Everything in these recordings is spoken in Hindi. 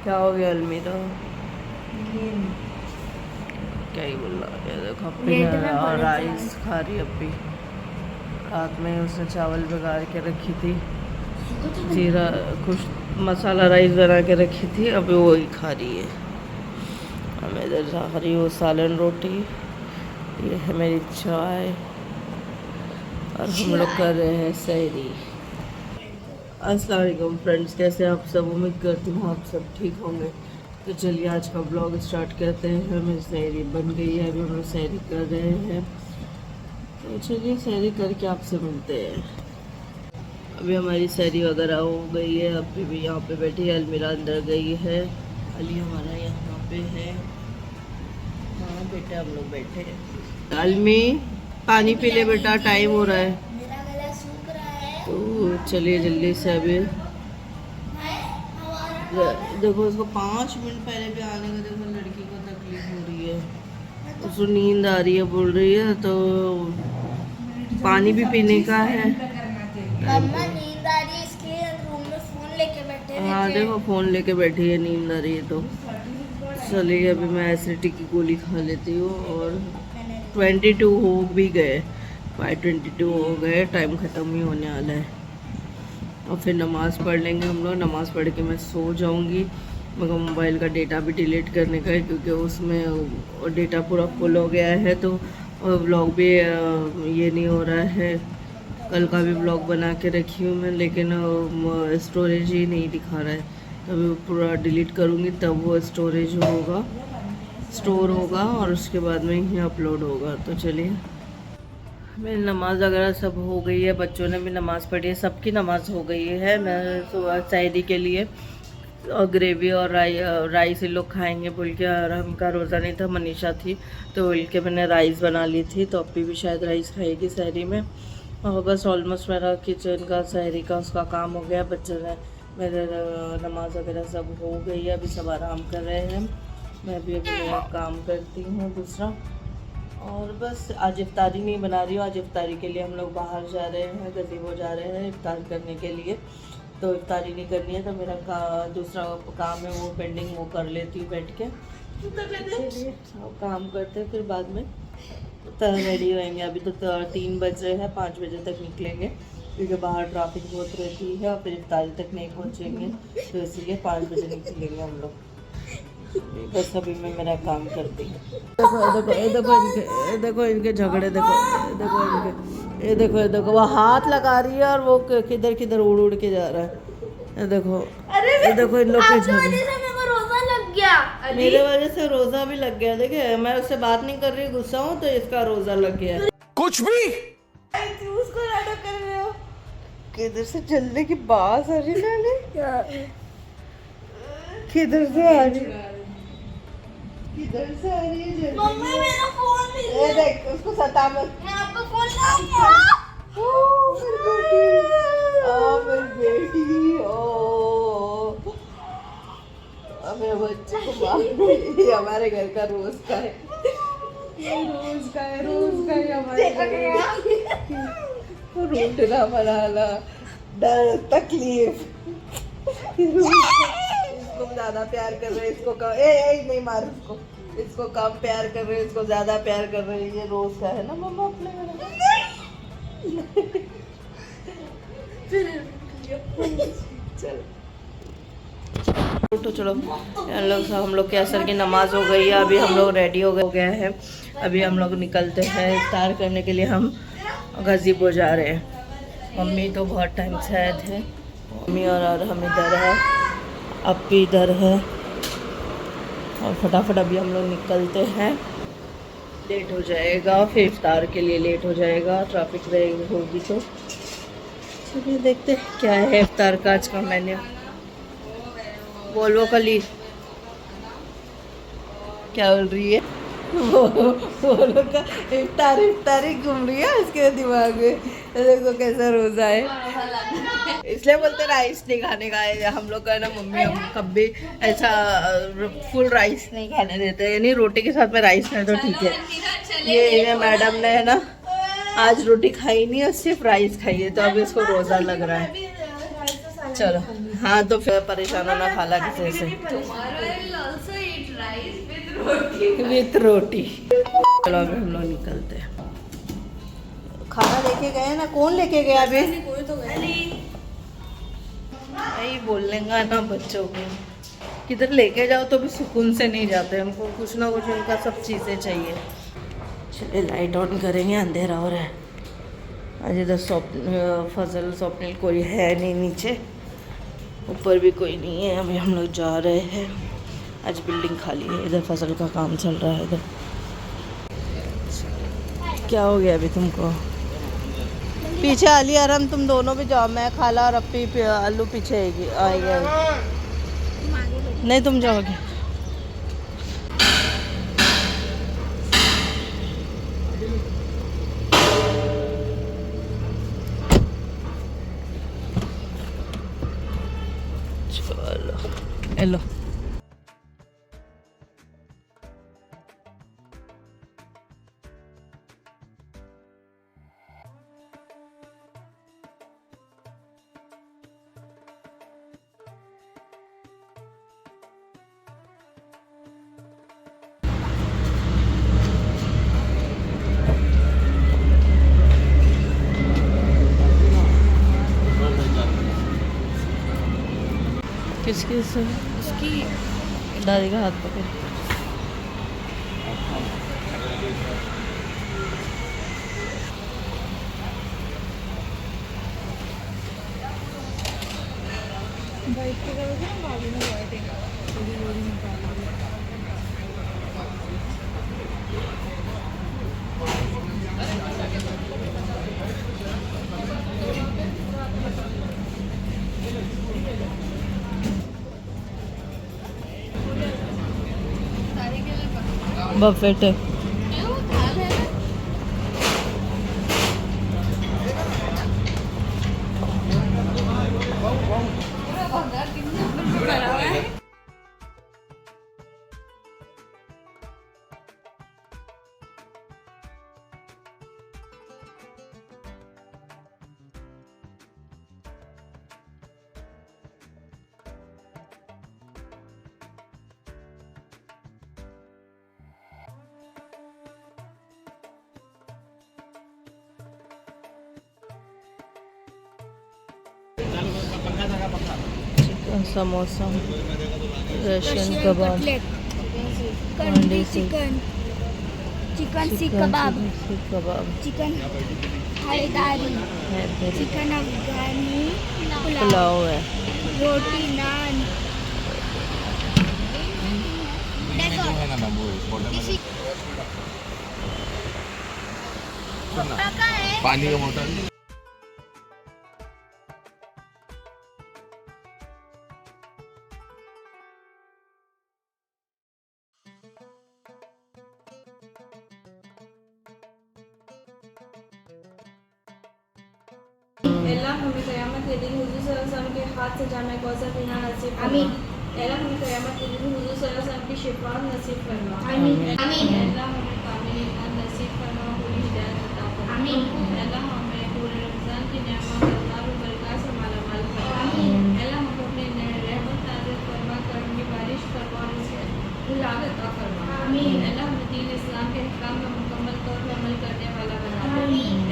क्या हो गया अलमीरा? क्या ही बोल रहा है? देखो अपनी राइस खा रही अभी। रात में उसने चावल भिगा के रखी थी, जीरा कुछ मसाला राइस बना के रखी थी, अभी वही खा रही है। मैं इधर खा रही हूँ सालन रोटी, ये है मेरी चाय, और हम लोग कर रहे हैं सहरी। अस्सलाम वालेकुम फ्रेंड्स, कैसे आप सब? उम्मीद करती हूँ आप सब ठीक होंगे। तो चलिए आज का ब्लॉग स्टार्ट करते हैं। हमें सहरी बन गई है, अभी हम लोग सहरी कर रहे हैं। तो चलिए सहरी करके आपसे मिलते हैं। अभी हमारी सहरी वगैरह हो गई है, अभी भी यहाँ पे बैठी है। अलमीरा अंदर गई है, अली हमारा यहाँ पे है। हाँ बेटा हम लोग बैठे हैं। अलमी पानी पी ले बेटा, टाइम हो रहा है। तो चलिए जल्दी से अभी देखो उसको 5 मिनट पहले भी आने का, देखो लड़की को तकलीफ हो रही है, उसको नींद आ रही है, बोल रही है तो पानी भी पीने का है। मम्मा नींद आ रही है इसलिए रूम में फोन लेके बैठे हैं। हाँ देखो फोन लेके बैठी है, नींद आ रही है। तो चलिए अभी मैं एसिडिटी की गोली खा लेती हूँ। और 22 हो भी गए, 5:22 हो गए, टाइम ख़त्म ही होने वाला है। और फिर नमाज़ पढ़ लेंगे हम लोग। नमाज़ पढ़ के मैं सो जाऊंगी, मगर मोबाइल का डेटा भी डिलीट करने का है, क्योंकि उसमें डेटा पूरा फुल हो गया है। तो व्लॉग भी ये नहीं हो रहा है। कल का भी व्लॉग बना के रखी हूँ मैं, लेकिन स्टोरेज ही नहीं दिखा रहा है। तो अभी पूरा डिलीट करूँगी तब वो स्टोरेज होगा, स्टोर होगा, और उसके बाद में ही अपलोड होगा। तो चलिए मेरी नमाज़ वगैरह सब हो गई है, बच्चों ने भी नमाज़ पढ़ी है, सबकी नमाज़ हो गई है। मैं सुबह सहरी के लिए और ग्रेवी और राइस ये लोग खाएंगे बोल के, और हमका रोज़ा नहीं था, मनीषा थी तो बोल के मैंने राइस बना ली थी। तो अभी भी शायद राइस खाएगी सहरी में। और बस ऑलमोस्ट मेरा किचन का सहरी का उसका काम हो गया। बच्चों ने मेरे नमाज़ वगैरह सब हो गई है, अभी सब आराम कर रहे हैं। मैं भी अभी मेरा काम करती हूँ दूसरा। और बस आज इफ्तारी नहीं बना रही हूँ। आज इफ्तारी के लिए हम लोग बाहर जा रहे हैं, गज़ीबो जा रहे हैं इफ्तार करने के लिए। तो इफ्तारी नहीं करनी है, तो मेरा दूसरा काम है वो पेंडिंग, वो कर लेती हूँ बैठ के। चलिए काम करते हैं, फिर बाद में रेडी होएंगे। अभी तो 3 बज रहे हैं, 5 बजे तक निकलेंगे, क्योंकि बाहर ट्रैफिक बहुत रहती है और फिर इफ्तारी तक नहीं पहुँचेंगे, तो इसलिए 5 बजे निकलेंगे हम लोग। बस अभी मैं मेरा काम करती हूँ। देखो इनके झगड़े, देखो इनके, ये देखो वो हाथ लगा रही है और वो किधर किधर उड़ उड़ के जा रहा है। ये देखो इन लोग के झगड़े। रोजा लग गया, मेरे वजह से रोजा भी लग गया। देखिए मैं उससे बात नहीं कर रही, गुस्सा हूँ, तो इसका रोजा लग गया। कुछ भी उसको नाटक कर रहे हो, किधर से चलने की बात आ रही है, किधर से आ रही है, किधर से आ रही है। मम्मी मेरा फोन नहीं ये देख उसको सता मत। मैं आपका फोन लाऊंगा। मेरी बेटी ओ मेरे बच्चे को मार। ये हमारे घर का रोज का है, रोज का है हमारे रूठना बनाना, डर तकलीफ। इसको ज्यादा प्यार कर रहे, इसको कम नहीं मार, इसको कम प्यार कर रहे, इसको ज्यादा प्यार कर रहे। ये रोज का है ना मम्मा अपने चल उठो चलो। हम लोग के असर की नमाज हो गई है, अभी हम लोग रेडी हो गए हैं। अभी हम लोग निकलते हैं इफ्तार करने के लिए, हम गज़ीबो जा रहे हैं। मम्मी तो बहुत टाइम से आए थे, मम्मी और हम इधर है, अब भी इधर है। और फटाफट अभी हम लोग निकलते हैं, लेट हो जाएगा, फिर इफ्तार के लिए लेट हो जाएगा, ट्रैफिक रहेगी होगी। तो चलिए देखते हैं क्या है इफ्तार का आज का मेन्यू। बोलो कली क्या बोल रही है, बोलो का इफ्तारी घूम रही है उसके दिमाग में। देखो कैसा रोजा है, इसलिए बोलते राइस नहीं खाने का है हम लोग का ना। मम्मी हम कभी ऐसा फुल राइस नहीं खाने देते, यानी रोटी के साथ में राइस खाए तो ठीक है। ये मैडम ने है ना आज रोटी खाई नहीं है, सिर्फ राइस खाई है, तो अभी इसको रोज़ा लग रहा है। चलो हाँ, तो फिर परेशान होना खाला किसी से विथ रोटी। चलो अभी हम लोग निकलते हैं। खाना लेके गए ना? कौन लेके गया अभी? कोई तो गया नहीं। बोलेंगा ना बच्चों को, किधर लेके जाओ तो भी सुकून से नहीं जाते, हमको कुछ ना कुछ उनका सब चीज़ें चाहिए। चलिए लाइट ऑन करेंगे, अंधेरा हो रहा है। आज इधर फजल स्वप्निल कोई है नहीं, नीचे ऊपर भी कोई नहीं है। अभी हम लोग जा रहे हैं, आज बिल्डिंग खाली है। इधर फसल का काम चल रहा है। इधर क्या हो गया अभी तुमको? पीछे अली आराम तुम दोनों भी जाओ, मैं खाला और अपी आलू पीछे आएगी। नहीं तुम जाओगे। चलो हेलो। किसकी से? उसकी दादी का हाथ पकड़। बफेट है। चिकन समोसा, रशियन कबाब, अंडे चिकन सीख कबाब, चिकन हैदरी, चिकन अफगानी पुलाव है, रोटी, नान, पानी का बोतल। अल्लाह हमें क़यामत के दिन हुज़ूर सल्लल्लाहु अलैहि वसल्लम के हाथ से जामे कौसर पीना नसीब फरमा। अल्लाह हमें क़यामत के दिन हुज़ूर सल्लल्लाहु अलैहि वसल्लम की शिफाअत नसीब फरमा। आमीन। अल्लाह हमें कामिल ईमान नसीब फरमा, पूरी हिदायत अता फरमा। आमीन। अल्लाह हमें पूरे रमज़ान की नेमत अज़ार व बरकत से मालामाल फरमा। आमीन। अल्लाह हमको अपनी रहमत नाज़िल फरमा कर हमें बारिश फरमा और इसे उलाद अता फरमा। आमीन। अल्लाह हमें दीन इस्लाम के अहकाम का मुकम्मल तौर पर अमल करने वाला बना दे। आमीन।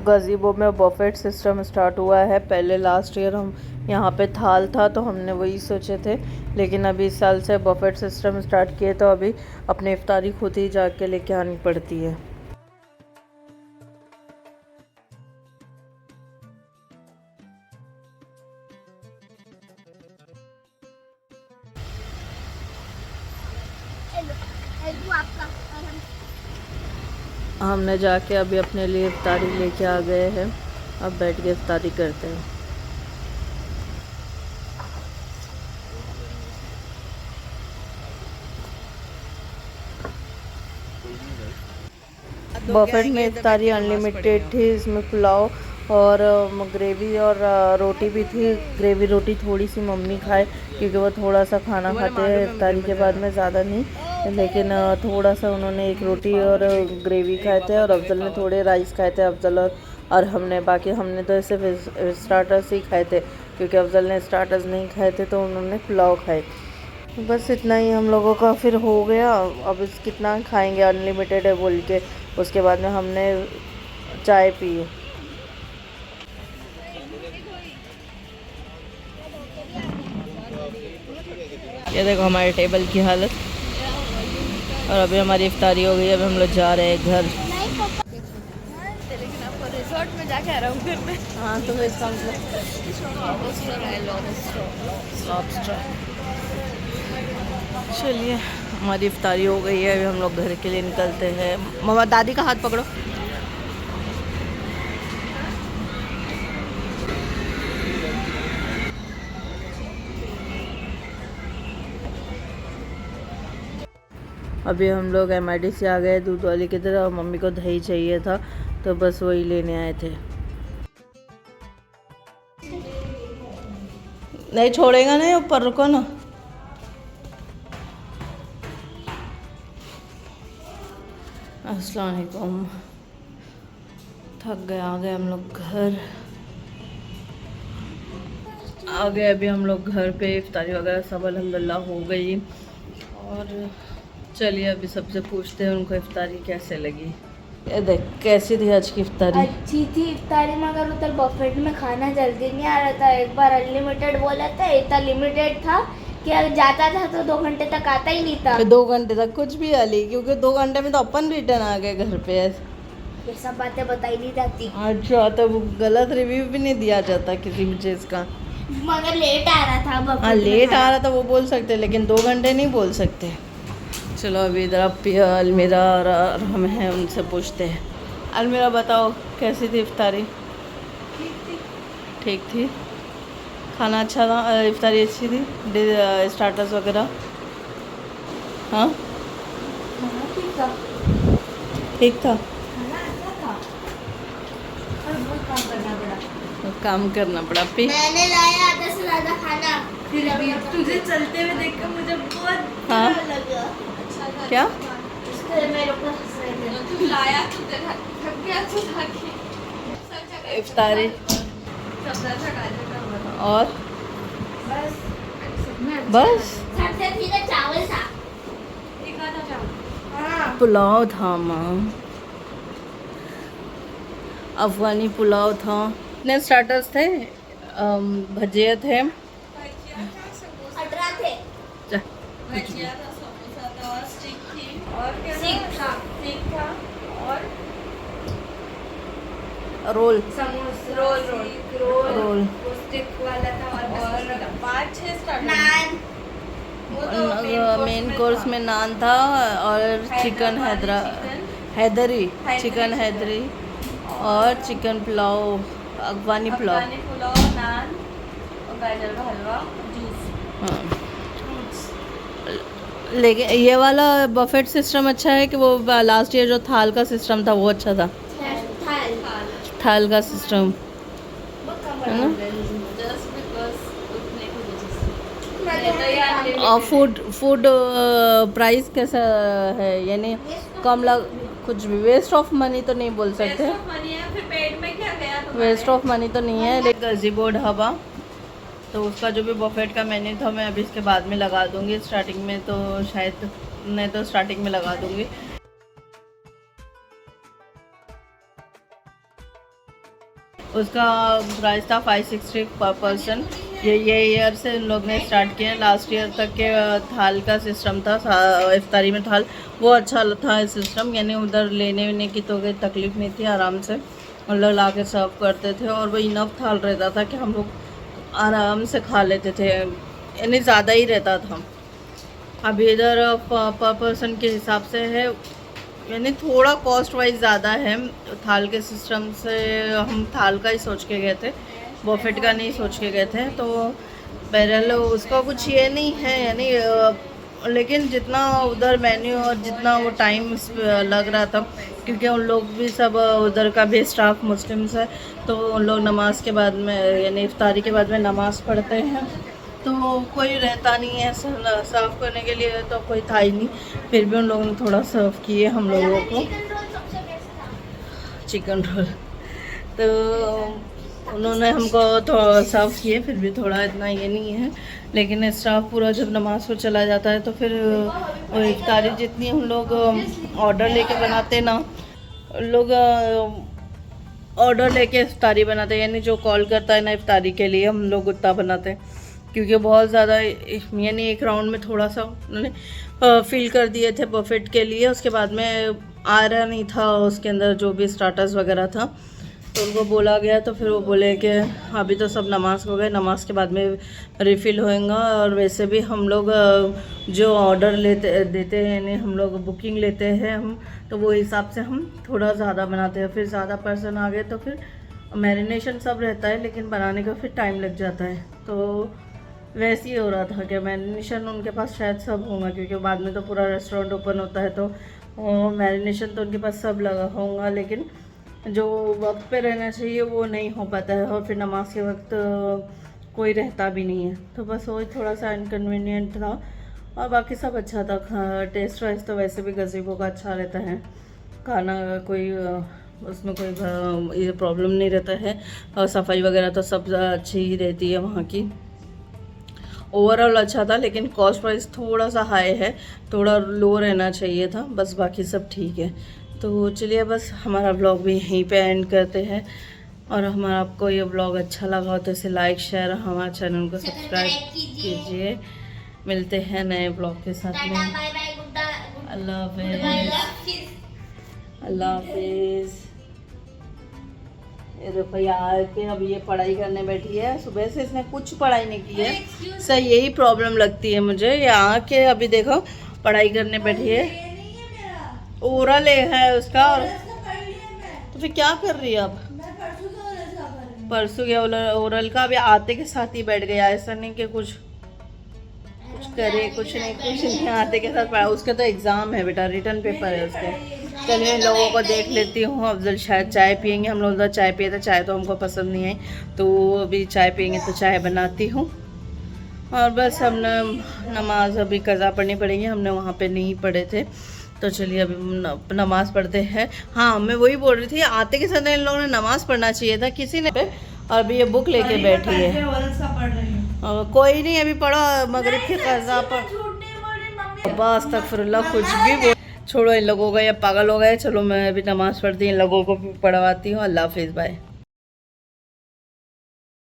गज़ीबो में बफेट सिस्टम स्टार्ट हुआ है। पहले लास्ट ईयर हम यहाँ पे थाल था तो हमने वही सोचे थे, लेकिन अभी इस साल से बफेट सिस्टम स्टार्ट किए तो अभी अपनी इफ्तारी खुद ही जाके लेके आनी पड़ती है। हमने जाके अभी अपने लिए इफ्तारी लेके आ गए हैं। अब बैठ के इफ्तारी करते हैं। बफेट में इफ्तारी अनलिमिटेड थी। इसमें पुलाव और ग्रेवी और रोटी भी थी। ग्रेवी रोटी थोड़ी सी मम्मी खाए क्योंकि वो थोड़ा सा खाना खाते हैं इफ्तारी के बाद में, ज़्यादा नहीं, लेकिन थोड़ा सा उन्होंने एक रोटी और ग्रेवी खाए थे और अफजल ने थोड़े राइस खाए थे। अफजल और और हमने तो सिर्फ स्टार्टर्स ही खाए थे, क्योंकि अफजल ने स्टार्टर्स नहीं खाए थे तो उन्होंने पुलाव खाए। बस इतना ही हम लोगों का फिर हो गया। अब इस कितना खाएंगे, अनलिमिटेड है बोल के। उसके बाद में हमने चाय पी। ये देखो हमारे टेबल की हालत। और अभी हमारी इफ्तारी हो गई। अभी हम लोग जा रहे हैं घर। लेकिन आपको रिजॉर्ट में जाके आ रहा हूँ घर में। हाँ तो इसका मतलब लॉबस्टर। चलिए हमारी इफ्तारी हो गई है। अभी हम लोग घर के लिए निकलते हैं। मम्मा दादी का हाथ पकड़ो। अभी हम लोग MID से आ गए दूध वाली की तरह। और मम्मी को दही चाहिए था तो बस वही लेने आए थे। नहीं छोड़ेगा नहीं, ऊपर रुको ना। अस्सलाम वालेकुम। थक गए, आ गए हम लोग घर। आ गए अभी हम लोग घर पे। इफ्तारी वगैरह सब अल्हम्दुलिल्लाह हो गई। और चलिए अभी सबसे पूछते हैं उनको इफ्तारी कैसे लगी। ये देख कैसी थी आज की इफ्तारी। अच्छी थी इफ्तारी, मगर उधर बफेट में खाना जल्दी नहीं आ रहा था। एक बार अनलिमिटेड बोला था, इतना लिमिटेड था कि अगर जाता था तो 2 घंटे तक आता ही नहीं था। 2 घंटे तक कुछ भी अली, क्योंकि 2 घंटे में तो अपन रिटर्न आ गए घर पे। ये सब बातें बताई नहीं जाती। अच्छा, तो गलत रिव्यू भी नहीं दिया जाता किसी भी चीज़ का। मगर लेट आ रहा था buffet हाँ में लेट खाना। आ रहा था वो बोल सकते, लेकिन 2 घंटे नहीं बोल सकते। चलो अभी इधर अलमीरा और हम हैं, उनसे पूछते हैं। अलमीरा बताओ कैसी थी इफ्तारी? ठीक थी। खाना अच्छा था, इफ्तारी अच्छी थी, स्टार्टर्स वगैरह। हाँ खाना ठीक था। ठीक था। खाना अच्छा था और बहुत काम करना पड़ा। काम करना पड़ा। पी मैंने लाया आधा से ज्यादा खाना। फिर अभी तुझे चलते हुए देखकर मुझे बहुत हाँ बुरा लगा। अच्छा था। क्या? इसके लिए मेरे ऊपर हंस रहे थे। तू लाया तो थक गया तो था। इफ्तारी और बस सबसे सीधा चावल था। हाँ। पुलाव था माँ, अफगानी पुलाव था। इतने स्टार्टर्स थे, भजिया थे। 18 थे। भजिया था, समोसा था, स्टिक थी और क्या स्टिक था। स्टिक था और रोल समोसा रोल स्टिक वाला था और 5-6 स्टार्टर। नान। मेन कोर्स में नान था और चिकन हैदरी चिकन हैदरी और चिकन पुलाव, अफगानी पुलाव। नान और गाजर का हलवा, जूस। हाँ लेकिन ये वाला बफेट सिस्टम अच्छा है कि वो लास्ट ईयर जो थाल का सिस्टम था वो अच्छा था। थाल का सिस्टम है ना। जस्ट बिकॉज उतने की वजह से। और फूड प्राइस कैसा है, यानी कम लग, कुछ भी वेस्ट ऑफ मनी तो नहीं बोल सकते। फिर पेट में क्या गया तुम्हारे? वेस्ट ऑफ मनी तो नहीं है। लेकिन गज़ीबो ढाबा, तो उसका जो भी बफेट का मेन्यू था मैं अभी इसके बाद में लगा दूंगी। स्टार्टिंग में तो शायद नहीं, तो स्टार्टिंग में लगा दूंगी। उसका प्राइस था 560 पर पर्सन। ये ईयर से इन लोग ने स्टार्ट किया। लास्ट ईयर तक के थाल का सिस्टम था, इफ्तारी में थाल, वो अच्छा था सिस्टम। यानी उधर लेने वेने की तो कोई तकलीफ़ नहीं थी, आराम से उन लोग ला के सर्व करते थे। और वो इनफ थाल रहता था कि हम लोग आराम से खा लेते थे, यानी ज़्यादा ही रहता था। अभी इधर पर पर्सन के हिसाब से है, यानी थोड़ा कॉस्ट वाइज ज़्यादा है। थाल के सिस्टम से हम थाल का ही सोच के गए थे, बफेट का नहीं सोच के गए थे। तो बहरहाल उसका कुछ ये नहीं है, यानी लेकिन जितना उधर मेन्यू और जितना वो टाइम लग रहा था, क्योंकि उन लोग भी सब उधर का भी स्टाफ मुस्लिम्स है, तो उन लोग नमाज के बाद में, यानी इफ्तारी के बाद में नमाज पढ़ते हैं, तो कोई रहता नहीं है सर्व करने के लिए, तो कोई था ही नहीं। फिर भी उन लोगों ने थोड़ा सर्व किए हम लोगों को। चिकन रोल तो उन्होंने हमको थोड़ा सर्व किए, फिर भी थोड़ा इतना ये नहीं है, लेकिन स्टाफ पूरा जब नमाज को चला जाता है तो फिर इफ्तारी जितनी हम लोग ऑर्डर लेके बनाते ना, लोग ऑर्डर लेके इफ्तारी बनाते हैं, यानी जो कॉल करता है ना इफ्तारी के लिए, हम लोग उतना बनाते हैं, क्योंकि बहुत ज़्यादा, यानी एक राउंड में थोड़ा सा उन्होंने फिल कर दिए थे बफेट के लिए, उसके बाद में आ रहा नहीं था उसके अंदर जो भी स्टार्टर्स वगैरह था, तो उनको बोला गया, तो फिर वो बोले कि अभी तो सब नमाज हो गए, नमाज के बाद में रिफ़िल होएगा, और वैसे भी हम लोग जो ऑर्डर देते हैं, यानी हम लोग बुकिंग लेते हैं हम, तो वो हिसाब से हम थोड़ा ज़्यादा बनाते हैं, फिर ज़्यादा पर्सन आ गए तो फिर मैरिनेशन सब रहता है, लेकिन बनाने का फिर टाइम लग जाता है। तो वैसे ही हो रहा था कि मैरिनेशन उनके पास शायद सब होगा, क्योंकि बाद में तो पूरा रेस्टोरेंट ओपन होता है, तो मैरिनेशन तो उनके पास सब लगा होगा, लेकिन जो वक्त पे रहना चाहिए वो नहीं हो पाता है, और फिर नमाज के वक्त कोई रहता भी नहीं है, तो बस वही थोड़ा सा इनकन्वीनियंट था, और बाकी सब अच्छा था। टेस्ट वाइज तो वैसे भी गज़ीबो का अच्छा रहता है खाना, कोई उसमें कोई ये प्रॉब्लम नहीं रहता है, और सफाई वगैरह तो सब अच्छी ही रहती है वहाँ की। ओवरऑल अच्छा था, लेकिन कॉस्ट प्राइस थोड़ा सा हाई है, थोड़ा लो रहना चाहिए था, बस बाकी सब ठीक है। तो चलिए बस हमारा व्लॉग भी यहीं पे एंड करते हैं, और हमारा आपको ये व्लॉग अच्छा लगा हो तो इसे लाइक शेयर, हमारे चैनल को सब्सक्राइब कीजिए। मिलते हैं नए व्लॉग के साथ में। अल्लाह हाफिज़, अल्लाह हाफिज़। ये देखो यार कि अब ये पढ़ाई करने बैठी है, सुबह से इसने कुछ पढ़ाई नहीं की है, सर यही प्रॉब्लम लगती है मुझे यहाँ के। अभी देखो पढ़ाई करने बैठी है, ओरल है उसका, और तो फिर क्या कर रही है अब? परसों के ओरल का अभी आते के साथ ही बैठ गया, ऐसा नहीं कि कुछ करे, कुछ नहीं आते के साथ पढ़ा। उसका तो एग्ज़ाम है बेटा, रिटर्न पेपर है उसके। चलिए लोगों को देख लेती हूँ, अफजल शायद चाय पियेंगे, हम लोग चाय पिए थे, चाय तो हमको पसंद नहीं आई, तो अभी चाय पियेंगे तो चाय बनाती हूँ। और बस हमने नमाज अभी कज़ा पढ़नी पड़ेगी, हमने वहाँ पे नहीं पढ़े थे, तो चलिए अभी नमाज़ पढ़ते हैं। हाँ मैं वही बोल रही थी, आते के साथ इन लोगों ने नमाज़ पढ़ना चाहिए था किसी ने, और अभी ये बुक लेके बैठी है। कोई नहीं, अभी पढ़ो मगरिब की कज़ा पर, बस अस्तगफिरुल्लाह, कुछ भी बोल, छोड़ो इन लोगों का, या पागल हो गए। चलो मैं अभी नमाज़ पढ़ती हूँ, इन लोगों को भी पढ़वाती हूँ। अल्लाह हाफिज़, बाय।